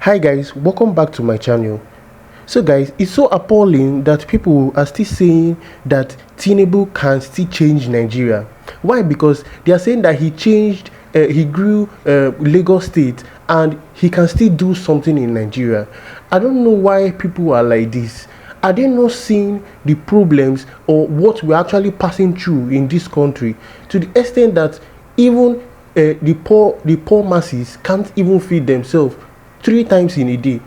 Hi guys, welcome back to my channel. So guys, it's so appalling that people are still saying that Tinubu can still change Nigeria. Why? Because they are saying that he grew Lagos State and he can still do something in Nigeria. I don't know why people are like this. Are they not seeing the problems or what we're actually passing through in this country, to the extent that even the poor masses can't even feed themselves 3 times in a day?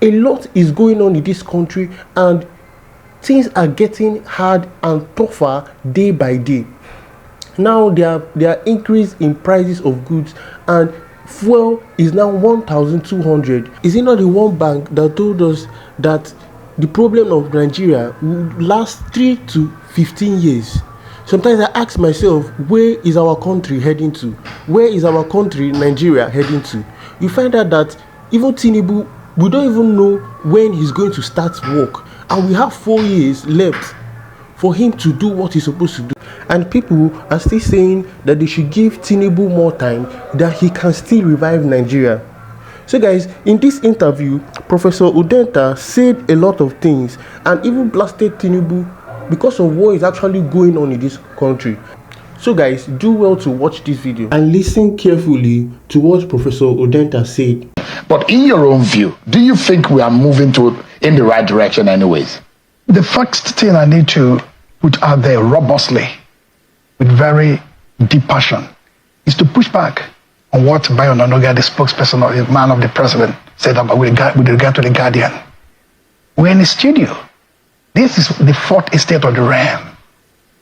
A lot is going on in this country and things are getting hard and tougher day by day. Now there are increase in prices of goods, and fuel is now 1,200. Is it not the one bank that told us that the problem of Nigeria will last 3 to 15 years? Sometimes I ask myself, where is our country heading to? Where is our country, Nigeria, heading to? You find out that even Tinubu, we don't even know when he's going to start work, and we have 4 years left for him to do what he's supposed to do. And people are still saying that they should give Tinubu more time, that he can still revive Nigeria. So guys, in this interview, Professor Udenta said a lot of things and even blasted Tinubu because of what is actually going on in this country. So guys, do well to watch this video and listen carefully to what Professor Udenta said. But in your own view, do you think we are moving in the right direction anyways? The first thing I need to put out there robustly, with very deep passion, is to push back on what Bayo Nanoga, the spokesperson or the man of the president, said about with regard to the Guardian. We're in the studio. This is the fourth estate of the realm.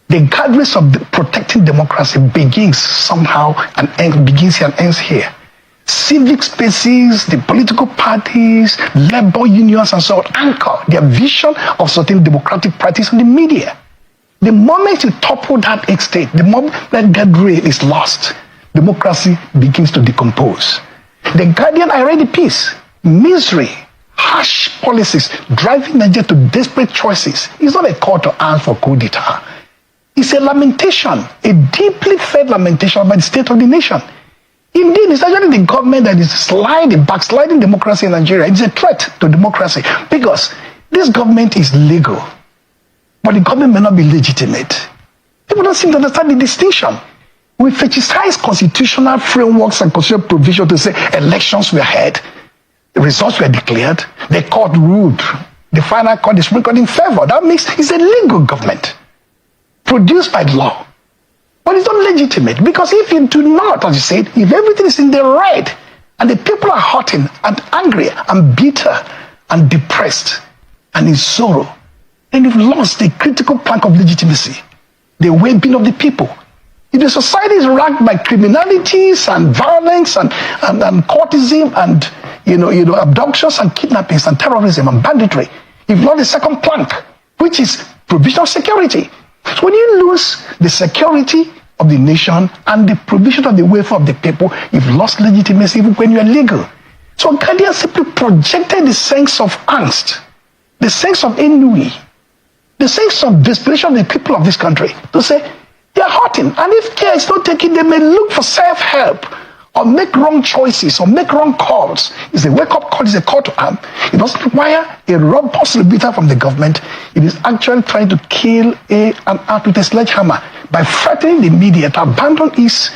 The gatherings of protecting democracy begins somehow and begins here and ends here. Civic spaces, the political parties, labor unions, and so on anchor their vision of certain democratic practice in the media. The moment you topple that estate, the moment that gathering is lost, democracy begins to decompose. The Guardian, I read the piece. Misery, harsh policies driving Nigeria to desperate choices. It's not a call to arms for coup d'etat. It's a lamentation, a deeply felt lamentation about the state of the nation. Indeed, it's actually the government that is backsliding democracy in Nigeria. It's a threat to democracy because this government is legal, but the government may not be legitimate. People don't seem to understand the distinction. We fetishize constitutional frameworks and constitutional provision to say elections were held, the results were declared, the court ruled, the final court, the Supreme Court in favor. That means it's a legal government produced by law. But it's not legitimate, because if you do not, as you said, if everything is in the red and the people are hurting and angry and bitter and depressed and in sorrow, then you've lost the critical plank of legitimacy, the well-being of the people. If the society is racked by criminalities and violence and courtism and abductions and kidnappings and terrorism and banditry, you've lost the second plank, which is provision of security. So when you lose the security of the nation and the provision of the welfare of the people, you've lost legitimacy even when you are legal. So Guardian simply projected the sense of angst, the sense of ennui, the sense of desperation of the people of this country to say they are hurting, and if care is not taken, they may look for self-help or make wrong choices or make wrong calls. It's a wake-up call, it's a call to arm. It doesn't require a robust rebuttal from the government. It is actually trying to kill an ant with a sledgehammer by threatening the media to abandon its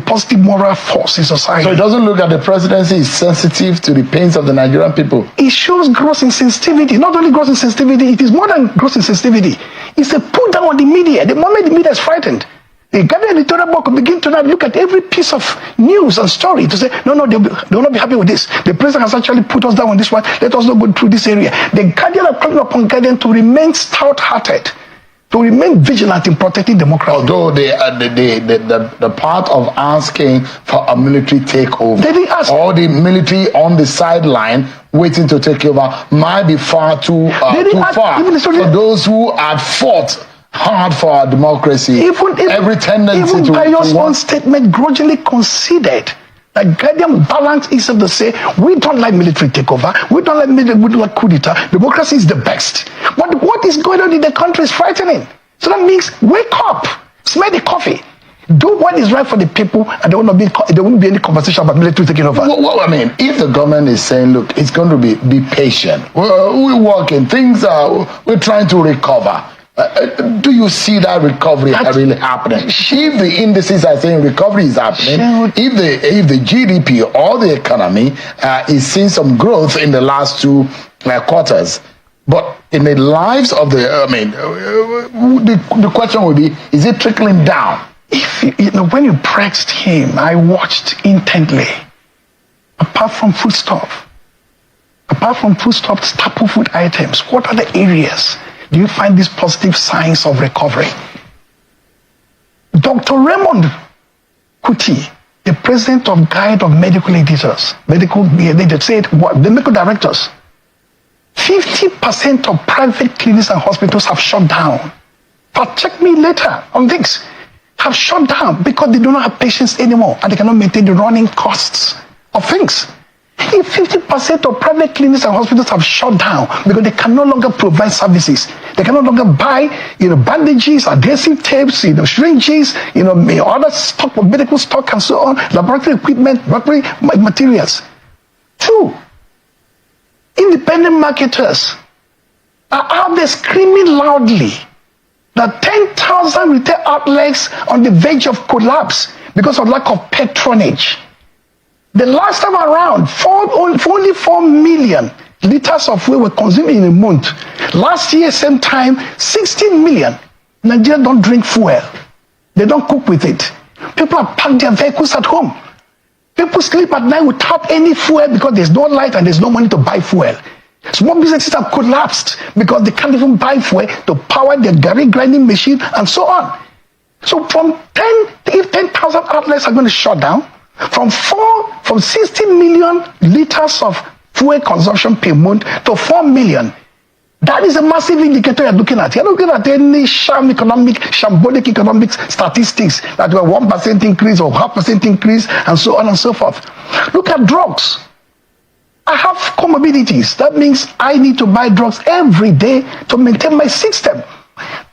positive moral force in society. So it doesn't look at the presidency is sensitive to the pains of the Nigerian people. It shows gross insensitivity. Not only gross insensitivity, it is more than gross insensitivity. It's a put down on the media. The moment the media is frightened, the Guardian editorial board will begin to now look at every piece of news and story to say, no, they will not be happy with this. The president has actually put us down on this one. Let us not go through this area. The Guardian are calling upon Guardian to remain stout-hearted, to remain vigilant in protecting democracy. Although the part of asking for a military takeover, they didn't ask, or the military on the sideline waiting to take over, might be far too far for those who had fought hard for our democracy. Every tendency even Bayo's own statement grudgingly conceded that Guardian balance is to say, we don't like military takeover, we don't like coup d'etat, democracy is the best. But what is going on in the country is frightening. So that means wake up, smell the coffee. Do what is right for the people, and there won't be any conversation about military taking over. Well, I mean, if the government is saying, look, it's going to be patient, we're working, we're trying to recover. Do you see that recovery really happening? If the indices are saying recovery is happening, if the GDP or the economy is seeing some growth in the last 2 quarters, but in the lives of the question would be, is it trickling down? When you pressed him, I watched intently. Apart from foodstuff, staple food items, what other areas do you find these positive signs of recovery? Dr. Raymond Kuti, the president of Guide of Medical Editors, they said, the medical directors, 50% of private clinics and hospitals have shut down. But check me later on this. Have shut down because they do not have patients anymore and they cannot maintain the running costs of things. If 50% of private clinics and hospitals have shut down because they can no longer provide services, they can no longer buy, bandages, adhesive tapes, syringes, other stock of medical stock and so on, laboratory equipment, laboratory materials. 2, independent marketers are out there screaming loudly that 10,000 retail outlets on the verge of collapse because of lack of patronage. The last time around, only 4 million liters of fuel were consumed in a month. Last year, same time, 16 million. Nigerians don't drink fuel. They don't cook with it. People have parked their vehicles at home. People sleep at night without any fuel because there's no light and there's no money to buy fuel. Small businesses have collapsed because they can't even buy fuel to power their garri grinding machine and so on. So if 10,000 outlets are going to shut down, from 60 million liters of fuel consumption per month to 4 million, that is a massive indicator you're looking at. You're looking at any shambolic economic statistics that were 1% increase or 0.5% increase and so on and so forth. Look at drugs. I have comorbidities. That means I need to buy drugs every day to maintain my system.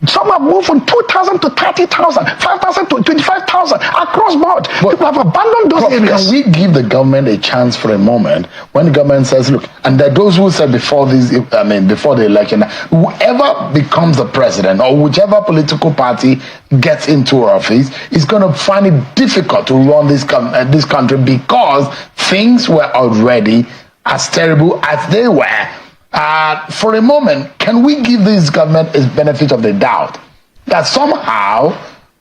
Some have moved from 2,000 to 30,000, 5,000 to 25,000 across board. People have abandoned those areas. Can we give the government a chance for a moment when the government says, look, and there are those who said before the election, whoever becomes the president or whichever political party gets into office is going to find it difficult to run this country because things were already as terrible as they were. For a moment, can we give this government a benefit of the doubt that somehow,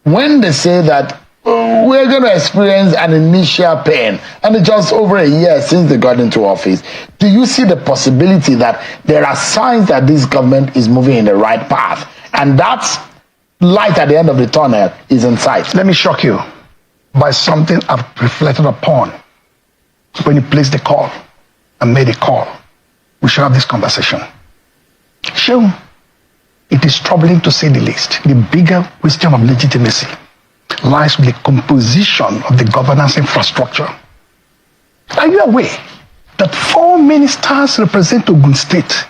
when they say that we're going to experience an initial pain, and it's just over a year since they got into office, do you see the possibility that there are signs that this government is moving in the right path, and that light at the end of the tunnel is in sight? Let me shock you by something I've reflected upon when you placed the call and made a call. We should have this conversation. Sure, it is troubling to say the least. The bigger question of legitimacy lies with the composition of the governance infrastructure. Are you aware that 4 ministers represent Ogun State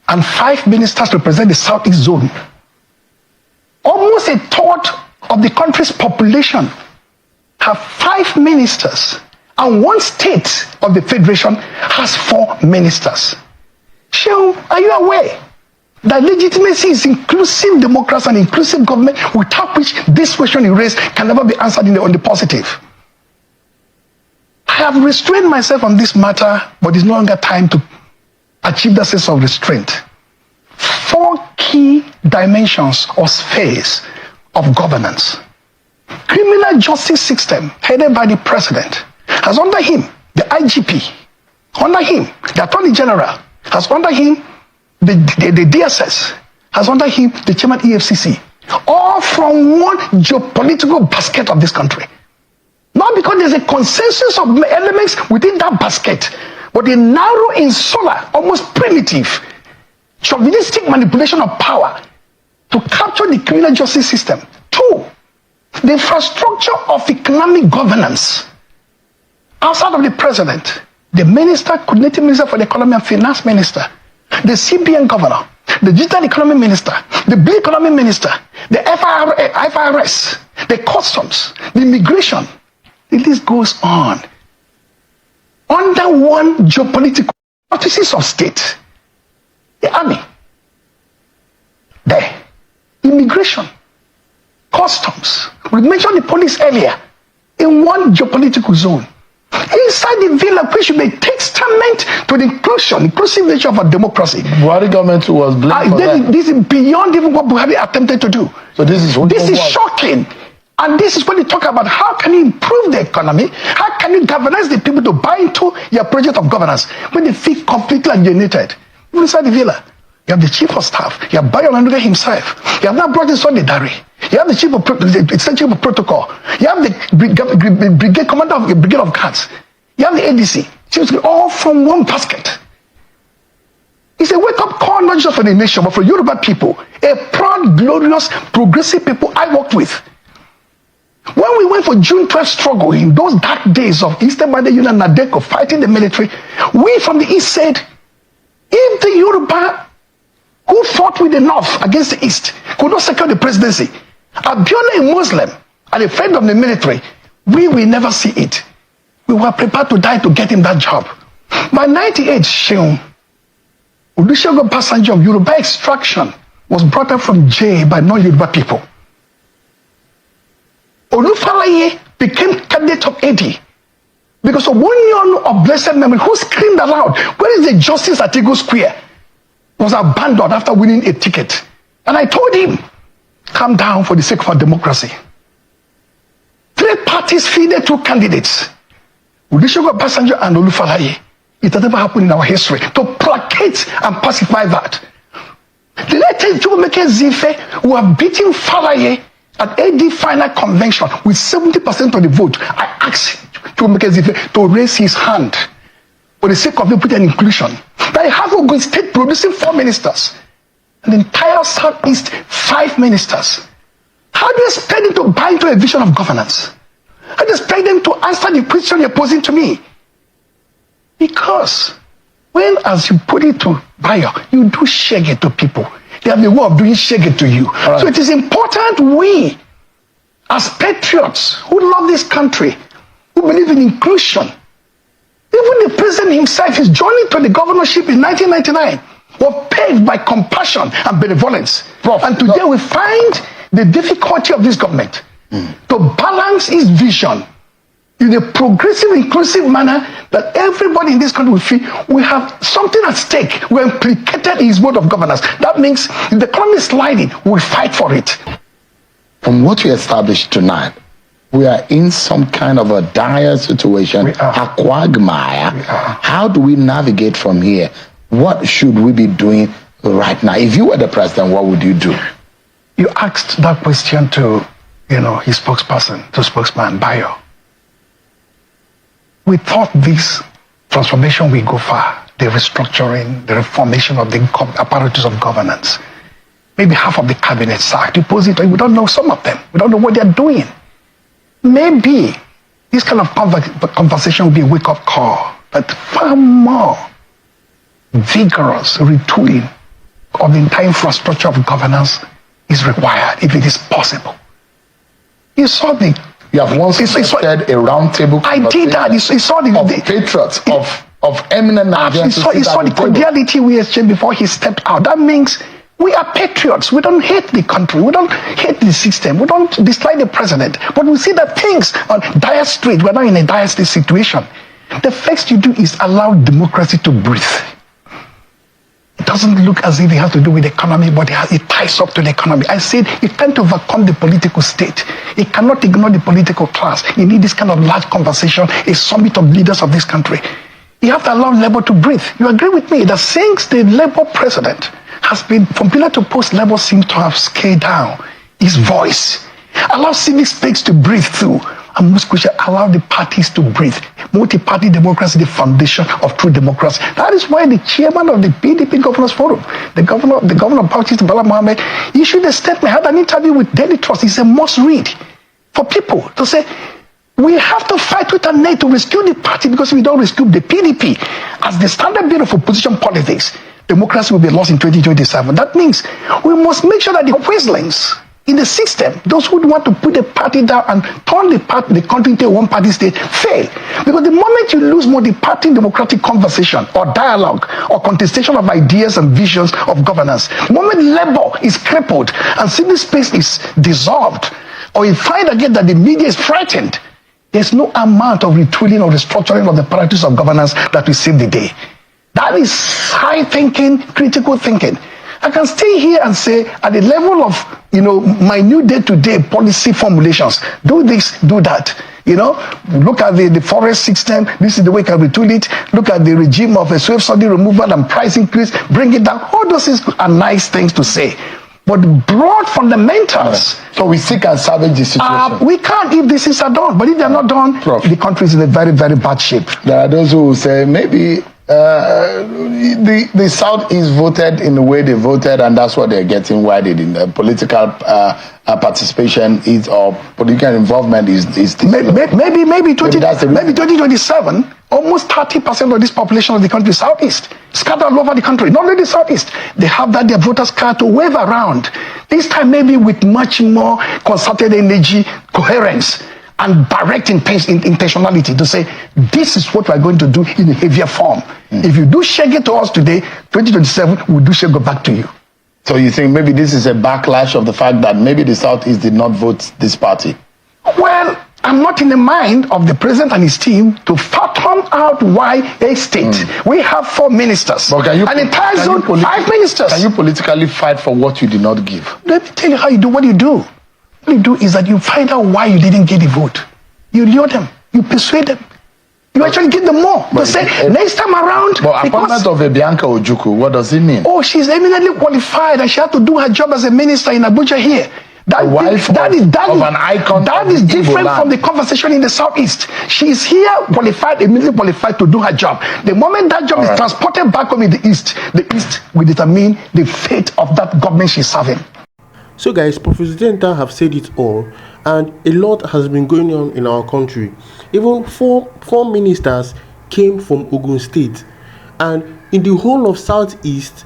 and 5 ministers represent the Southeast Zone? Almost a third of the country's population have 5 ministers. And 1 state of the federation has 4 ministers. Shehu, are you aware that legitimacy is inclusive democracy and inclusive government, without which this question you raise can never be answered on the positive? I have restrained myself on this matter, but it's no longer time to achieve that sense of restraint. 4 key dimensions or spheres of governance. Criminal justice system headed by the president has under him the IGP, under him the Attorney General, has under him the DSS, has under him the Chairman EFCC, all from one geopolitical basket of this country. Not because there's a consensus of elements within that basket, but a narrow, insular, almost primitive, chauvinistic manipulation of power to capture the criminal justice system. 2, the infrastructure of economic governance. Outside of the president, the minister, coordinating minister for the economy and finance minister, the CBN governor, the digital economy minister, the blue economy minister, the FIRS, the customs, the immigration. The list goes on. Under one geopolitical offices of state, the army, there, immigration, customs. We mentioned the police earlier, in one geopolitical zone. Inside the villa, which should be testament to the inclusive nature of a democracy. Buhari government was blamed for that. This is beyond even what Buhari attempted to do. So this is shocking. And this is when you talk about how can you improve the economy, how can you galvanize the people to buy into your project of governance when they feel completely alienated. Inside the villa, you have the chief of staff, you have Bayo Onanuga himself, you have now brought in Solidary, you have the chief of protocol, you have the brigade commander of the brigade of guards, you have the ADC, all from one basket. It's a wake-up call not just for the nation, but for Yoruba people, a proud, glorious, progressive people I worked with. When we went for June 12th struggle in those dark days of Eastern Bandit Union and Nadeko fighting the military, we from the East said, if the Yoruba who fought with the North against the East could not secure the presidency, Abiola, a Muslim and a friend of the military, we will never see it. We were prepared to die to get him that job. By 98, Sheung, Olusegun Obasanjo of Yoruba extraction was brought up from jail by non-Yoruba people. Olufalaye became candidate of AD because of one young of blessed memory who screamed aloud, where is the justice at Eagle Square? Was abandoned after winning a ticket. And I told him, calm down for the sake of our democracy. 3 parties fielded 2 candidates, Olusegun Obasanjo and Olufalaye. It has never happened in our history to placate and pacify that. The latest Jumeke Zife, who have beaten Falaye at AD final convention with 70% of the vote, I asked Jumeke Zife to raise his hand for the sake of equity and inclusion. That I have Ogun State producing 4 ministers, and the entire Southeast 5 ministers. How do you expect them to buy into a vision of governance? How do you expect them to answer the question you're posing to me? Because when, as you put it to Bayo, you do shege to people, they have the way of doing shege to you. Right. So it is important we, as patriots who love this country, who believe in inclusion, even the president himself, his journey to the governorship in 1999 was paved by compassion and benevolence. Prof, and today we find the difficulty of this government to balance its vision in a progressive, inclusive manner that everybody in this country will feel we have something at stake. We're implicated in his mode of governance. That means if the economy is sliding, we'll fight for it. From what you established tonight, we are in some kind of a dire situation, a quagmire. How do we navigate from here? What should we be doing right now? If you were the president, what would you do? You asked that question to, his spokesperson, to spokesman Bayo. We thought this transformation will go far, the restructuring, the reformation of the apparatus of governance. Maybe half of the cabinet sacked, depository, we don't know some of them. We don't know what they're doing. Maybe this kind of conversation will be a wake-up call, but far more vigorous retooling of the entire infrastructure of governance is required if it is possible. You saw the... You have once said a round table. I did that. You saw the patriots of eminent Nigerians. You saw the cordiality we exchanged before he stepped out. That means we are patriots. We don't hate the country. We don't hate the system. We don't dislike the president. But we see that things on dire street. We're not in a dire street situation. The first you do is allow democracy to breathe. It doesn't look as if it has to do with the economy, but it ties up to the economy. I said it can't overcome the political state. It cannot ignore the political class. You need this kind of large conversation, a summit of leaders of this country. You have to allow Labour to breathe. You agree with me that since the Labour president has been, from pillar to post, Labour seems to have scaled down his voice. Allow civic space to breathe through. And most crucial, allow the parties to breathe. Multi-party democracy, the foundation of true democracy. That is why the chairman of the PDP Governors Forum, the governor of Bauchi, Bala Mohammed, issued a statement, had an interview with Daily Trust. It's a must read for people to say, we have to fight with our net to rescue the party, because if we don't rescue the PDP as the standard bearer of opposition politics, democracy will be lost in 2027. That means we must make sure that the Weaslings in the system, those who want to put the party down and turn the country into a one-party state, fail. Because the moment you lose multi-party democratic conversation or dialogue or contestation of ideas and visions of governance, the moment labor is crippled and civil space is dissolved, or you find again that the media is frightened, there's no amount of retooling or restructuring of the practice of governance that will save the day. That is high thinking, critical thinking. I can stay here and say, at the level of, my new day-to-day policy formulations, do this, do that. Look at the forest system. This is the way we can retool it. Look at the regime of a slave subsidy removal and price increase. Bring it down. All those things are nice things to say. But broad fundamentals. So we seek and salvage the situation. We can't if these things are done. But if they're not done, Prof, the country is in a very, very bad shape. There are those who say maybe the Southeast voted in the way they voted, and that's what they're getting. Why they didn't? Political participation is, or political involvement is maybe 2027. Almost 30% of this population of the country is Southeast, scattered all over the country. Not only the Southeast, they have that their voters card to wave around. This time maybe with much more concerted energy, coherence, and direct intentionality to say, this is what we're going to do in a heavier form. If you do shake it to us today, 2027, we'll do shake it back to you. So you think maybe this is a backlash of the fact that maybe the Southeast did not vote this party? Well, I'm not in the mind of the president and his team to fathom out why a state. We have 4 ministers. But an entire zone, 5 ministers. Can you politically fight for what you did not give? Let me tell you how you do. What you do. What you do is that you find out why you didn't get the vote. You lure them. You persuade them. You actually get them more. But say, next time around... But appointment of a Bianca Ojukwu, what does it mean? Oh, she's eminently qualified and she had to do her job as a minister in Abuja here. That is different from the conversation in the Southeast. She is here qualified, immediately qualified to do her job. The moment that job is transported back home in the East will determine the fate of that government she's serving. So guys, Professor Udenta have said it all, and a lot has been going on in our country. Even four ministers came from Ogun State, and in the whole of Southeast,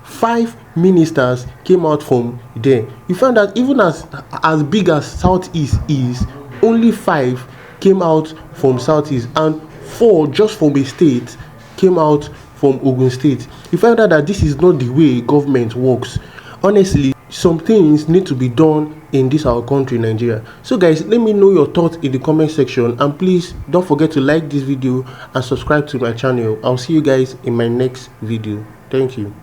5 ministers came out from there. You find that even as big as Southeast is, only 5 came out from Southeast, and 4 just from a state came out from Ogun State. You find out that this is not the way government works. Honestly, some things need to be done in this our country, Nigeria. So guys, let me know your thoughts in the comment section, and please don't forget to like this video and subscribe to my channel. I'll see you guys in my next video. Thank you.